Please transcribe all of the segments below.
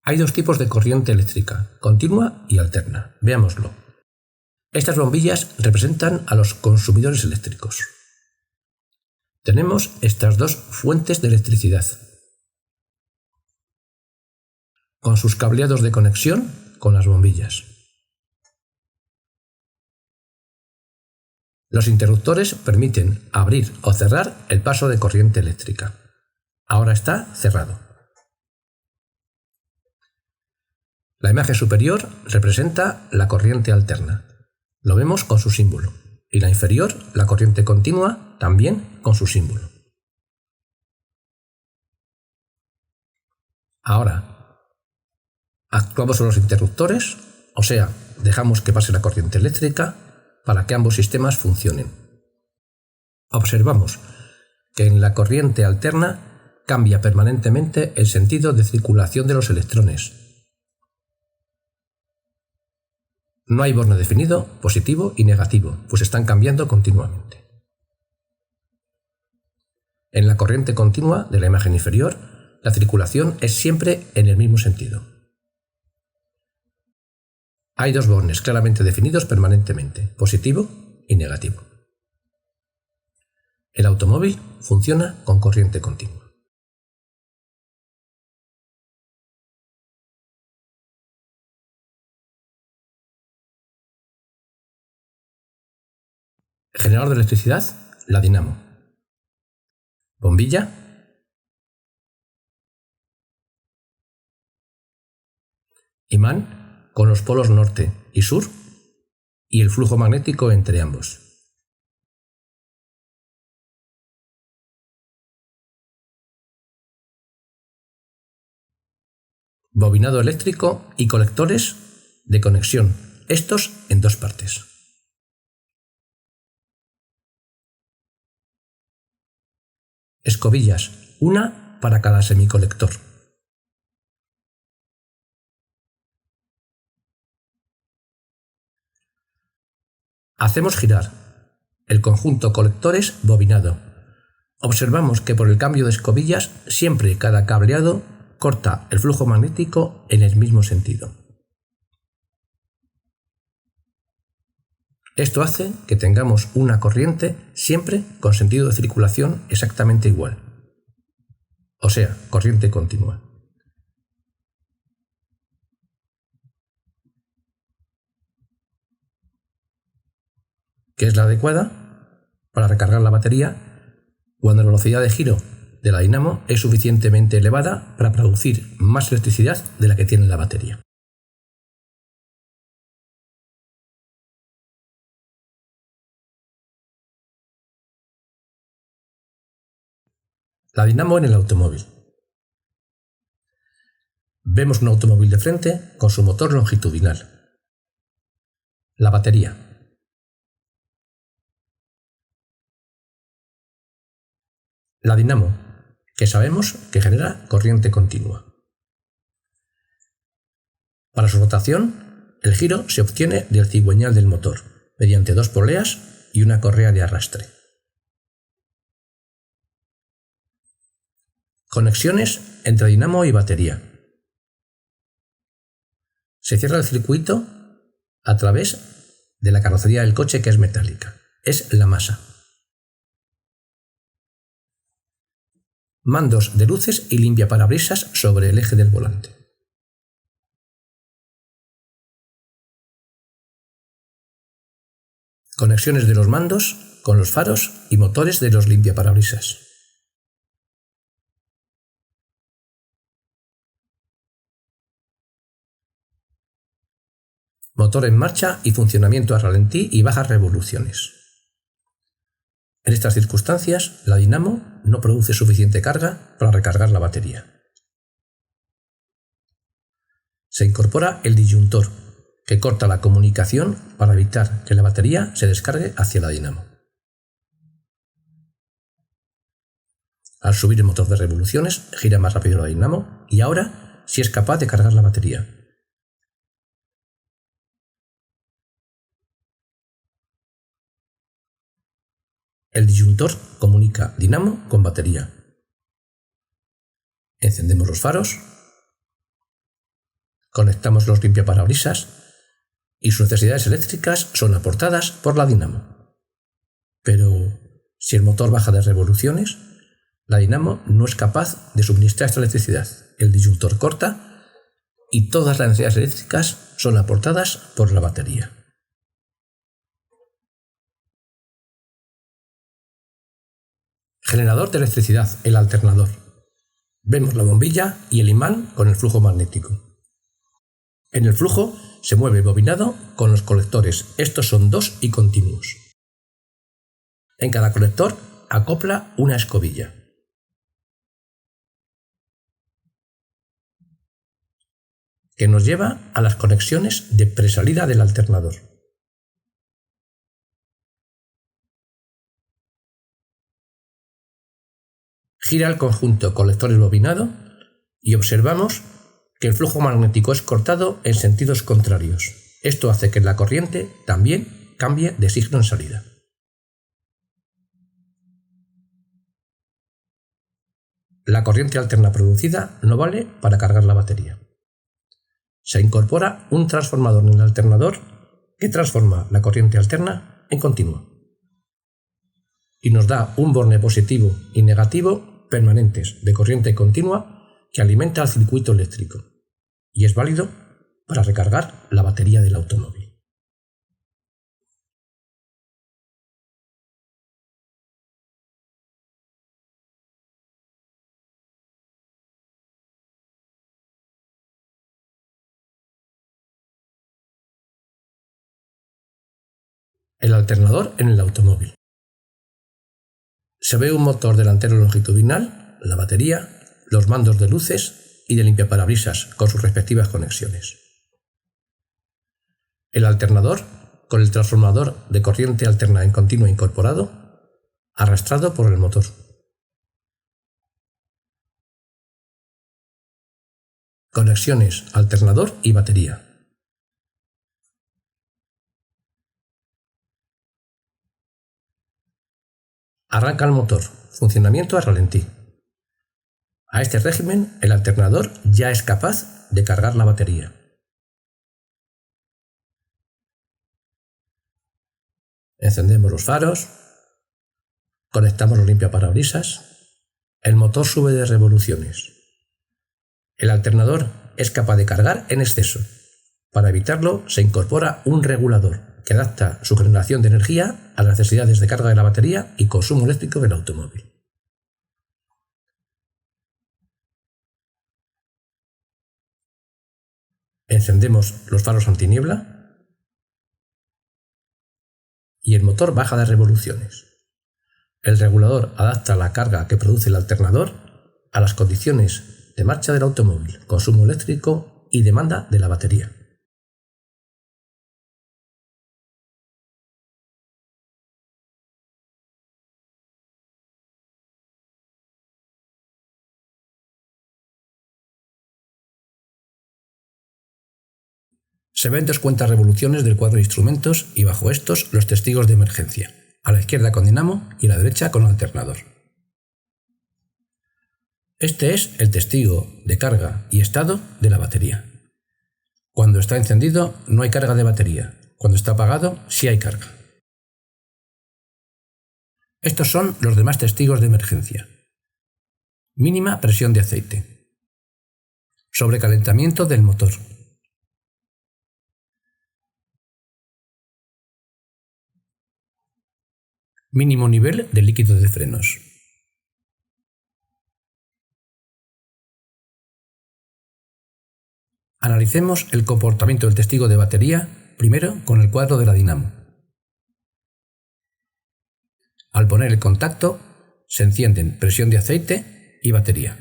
Hay dos tipos de corriente eléctrica, continua y alterna. Veámoslo. Estas bombillas representan a los consumidores eléctricos. Tenemos estas dos fuentes de electricidad, con sus cableados de conexión con las bombillas. Los interruptores permiten abrir o cerrar el paso de corriente eléctrica. Ahora está cerrado. La imagen superior representa la corriente alterna. Lo vemos con su símbolo. Y la inferior, la corriente continua, también con su símbolo. Ahora, actuamos sobre los interruptores, o sea, dejamos que pase la corriente eléctrica para que ambos sistemas funcionen. Observamos que en la corriente alterna cambia permanentemente el sentido de circulación de los electrones. No hay borne definido, positivo y negativo, pues están cambiando continuamente. En la corriente continua de la imagen inferior, la circulación es siempre en el mismo sentido. Hay dos bornes claramente definidos permanentemente, positivo y negativo. El automóvil funciona con corriente continua. Generador de electricidad, la dinamo. Bombilla. Imán con los polos norte y sur y el flujo magnético entre ambos. Bobinado eléctrico y colectores de conexión, estos en dos partes. Escobillas, una para cada semicolector. Hacemos girar el conjunto colectores bobinado. Observamos que por el cambio de escobillas siempre cada cableado corta el flujo magnético en el mismo sentido. Esto hace que tengamos una corriente siempre con sentido de circulación exactamente igual, o sea, corriente continua. Que es la adecuada para recargar la batería cuando la velocidad de giro de la dinamo es suficientemente elevada para producir más electricidad de la que tiene la batería. La dinamo en el automóvil. Vemos un automóvil de frente con su motor longitudinal. La batería. La dinamo, que sabemos que genera corriente continua. Para su rotación, el giro se obtiene del cigüeñal del motor, mediante dos poleas y una correa de arrastre. Conexiones entre dinamo y batería. Se cierra el circuito a través de la carrocería del coche, que es metálica. Es la masa. Mandos de luces y limpiaparabrisas sobre el eje del volante. Conexiones de los mandos con los faros y motores de los limpiaparabrisas. Motor en marcha y funcionamiento a ralentí y bajas revoluciones. En estas circunstancias, la dinamo no produce suficiente carga para recargar la batería. Se incorpora el disyuntor, que corta la comunicación para evitar que la batería se descargue hacia la dinamo. Al subir el motor de revoluciones, gira más rápido la dinamo y ahora sí es capaz de cargar la batería. El disyuntor comunica dinamo con batería. Encendemos los faros Conectamos los limpiaparabrisas y sus necesidades eléctricas son aportadas por la dinamo. Pero si el motor baja de revoluciones, la dinamo no es capaz de suministrar esta electricidad. El disyuntor corta y todas las necesidades eléctricas son aportadas por la batería. Generador de electricidad, el alternador. Vemos la bombilla y el imán con el flujo magnético. En el flujo se mueve el bobinado con los colectores. Estos son dos y continuos. En cada colector acopla una escobilla. Que nos lleva a las conexiones de presalida del alternador. Gira el conjunto colectores bobinado y observamos que el flujo magnético es cortado en sentidos contrarios. Esto hace que la corriente también cambie de signo en salida. La corriente alterna producida no vale para cargar la batería. Se incorpora un transformador en el alternador que transforma la corriente alterna en continua y nos da un borne positivo y negativo permanentes de corriente continua que alimenta al circuito eléctrico y es válido para recargar la batería del automóvil. El alternador en el automóvil. Se ve un motor delantero longitudinal, la batería, los mandos de luces y de limpiaparabrisas con sus respectivas conexiones. El alternador con el transformador de corriente alterna en continua incorporado, arrastrado por el motor. Conexiones alternador y batería. Arranca el motor. Funcionamiento a ralentí. A este régimen, el alternador ya es capaz de cargar la batería. Encendemos los faros. Conectamos los limpiaparabrisas. El motor sube de revoluciones. El alternador es capaz de cargar en exceso. Para evitarlo, se incorpora un regulador que adapta su generación de energía a las necesidades de carga de la batería y consumo eléctrico del automóvil. Encendemos los faros antiniebla y el motor baja de revoluciones. El regulador adapta la carga que produce el alternador a las condiciones de marcha del automóvil, consumo eléctrico y demanda de la batería. Se ven dos cuentas revoluciones del cuadro de instrumentos y bajo estos los testigos de emergencia, a la izquierda con dinamo y a la derecha con alternador. Este es el testigo de carga y estado de la batería. Cuando está encendido no hay carga de batería, cuando está apagado sí hay carga. Estos son los demás testigos de emergencia. Mínima presión de aceite. Sobrecalentamiento del motor. Mínimo nivel de líquido de frenos. Analicemos el comportamiento del testigo de batería, primero con el cuadro de la dinamo. Al poner el contacto, se encienden presión de aceite y batería.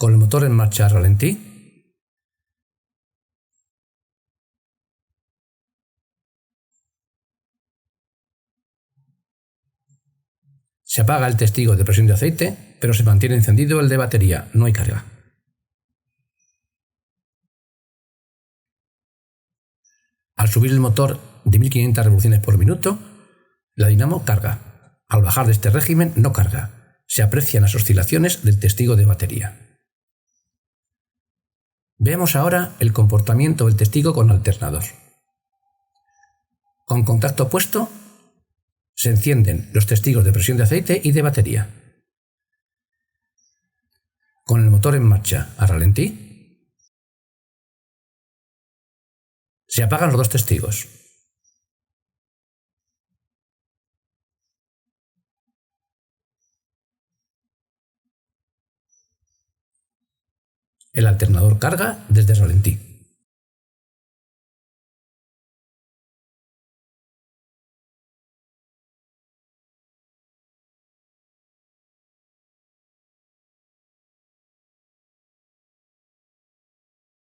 Con el motor en marcha a ralentí, se apaga el testigo de presión de aceite, pero se mantiene encendido el de batería, no hay carga. subir el motor de 1500 revoluciones por minuto, la dinamo carga. Al bajar de este régimen no carga. Se aprecian las oscilaciones del testigo de batería. Veamos ahora el comportamiento del testigo con alternador. Con contacto puesto, se encienden los testigos de presión de aceite y de batería. Con el motor en marcha a ralentí, se apagan los dos testigos. El alternador carga desde ralentí.